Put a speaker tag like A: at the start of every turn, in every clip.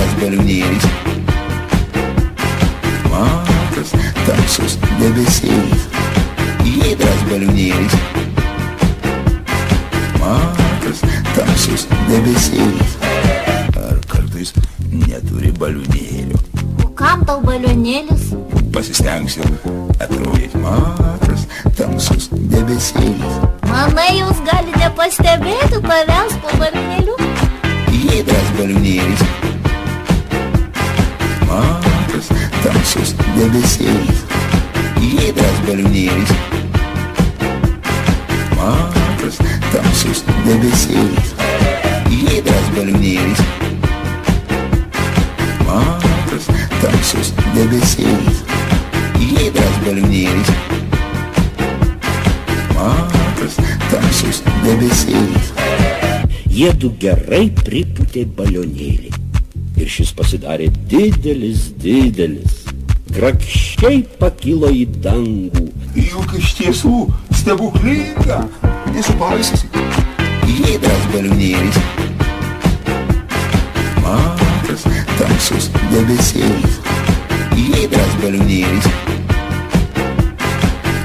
A: Giedras balionėlis, mažas tamsus debesėlis. Giedras balionėlis, mažas tamsus debesėlis. Ar kartais neturi balionėlių?
B: O kam tau balionėlis?
A: Pasistengsiu atrodyti mažas tamsus debesėlis.
B: Manai, jūs galite pastebėti tavęs po balionėliu?
A: Giedras balionėlis, mažas tamsus debesėlis. Giedras balionėlis, mažas tamsus debesėlis. Giedras balionėlis, mažas tamsus debesėlis. Giedras balionėlis, mažas tamsus debesėlis.
C: Jiedu gerai pripūtė balionėlį ir šis pasidarė didelis, grakščiai pakilo į dangų.
A: Juk iš tiesų stebuklinga, nesupaisysi. Giedras balionėlis, mažas tamsus debesėlis. Giedras balionėlis,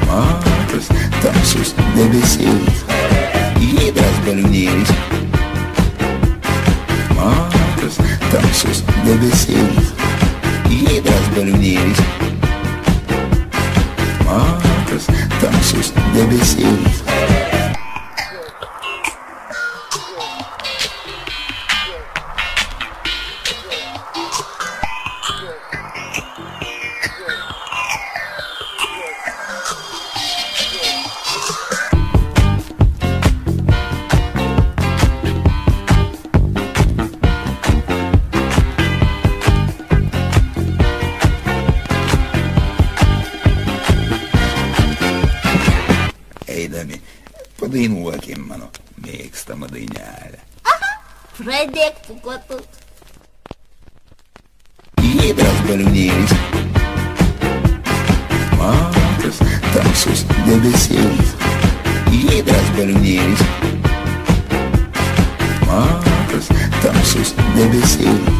A: mažas tamsus debesėlis. Giedras balionėlis, mažas tamsus debesėlis. Giedras balionėlis, mažas tamsus debesėlis. Eidami, padainuokim mano mėgstamą dainelę.
B: Aha, pradėk tu kotut.
A: Giedras balionėlis, mažas tamsus debesėlis. Giedras balionėlis, mažas tamsus debesėlis.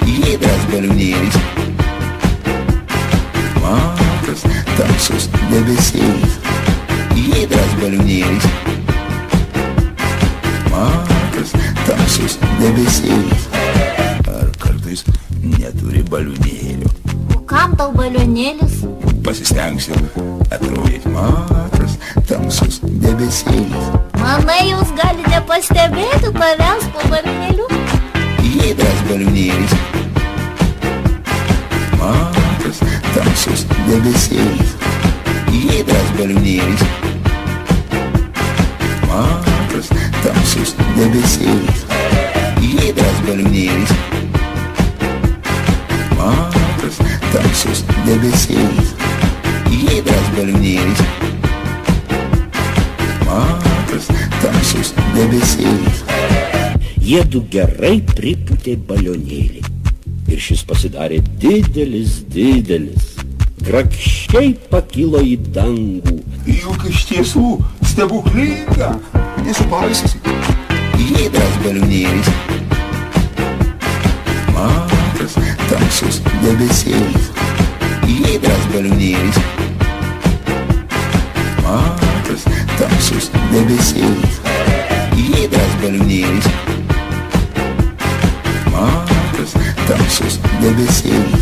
A: Giedras balionėlis, mažas tamsus debesėlis. Giedras balionėlis, mažas tamsus debesėlis. Ar kartais neturi balionėlių?
B: O kam tau balionėlis?
A: Pasistengsiu atrodyti mažas tamsus debesėlis.
B: Manai, jūs galite pastebėti tavęs po balionėliu?
A: Giedras balionėlis, mažas tamsus debesėlis. Giedras balionėlis, mažas tamsus debesėlis. Giedras balionėlis, mažas tamsus debesėlis. Giedras balionėlis, mažas tamsus debesėlis.
C: Jiedu gerai pripūtė balionėlį ir šis pasidarė didelis, grakščiai pakilo į dangų.
A: Juk iš tiesų stebuklinga, nesupaisysi. Giedras balionėlis, mažas tamsus debesėlis. Giedras balionėlis, mažas tamsus debesėlis. Giedras balionėlis, mažas tamsus debesėlis.